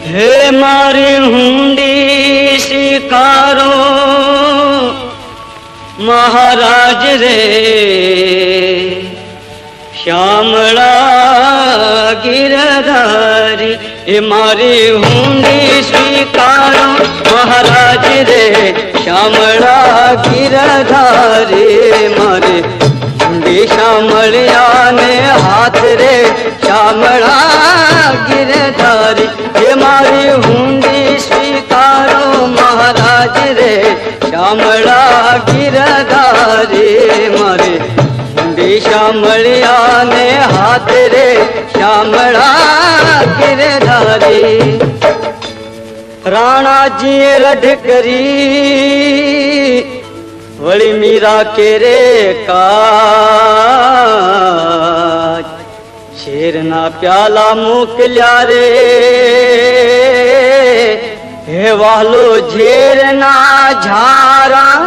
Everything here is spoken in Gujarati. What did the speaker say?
હે મારી હુંડી સ્વીકારો મહારાજ રે, શ્યામળા ગિરધારી. એ મારી હુંડી સ્વીકારો મહારાજ રે, શ્યામળા ગિરધારી. મારી હુંડી શામળિયા ને હાથ રે, શ્યામળા ગિરધારી. એ મારી હુંડી સ્વીકારો મહારાજ રે, શ્યામળા ગિરધારી. મારી હુંડી શામળિયા ને હાથ રે, શ્યામળા ગિરધારી. રાણાજીએ રઢ કરી વળી મીરા કેરે કાજ. શેરના પ્યાલા મોકલ્યા રે, હે વાલો ઝેરના ઝારા.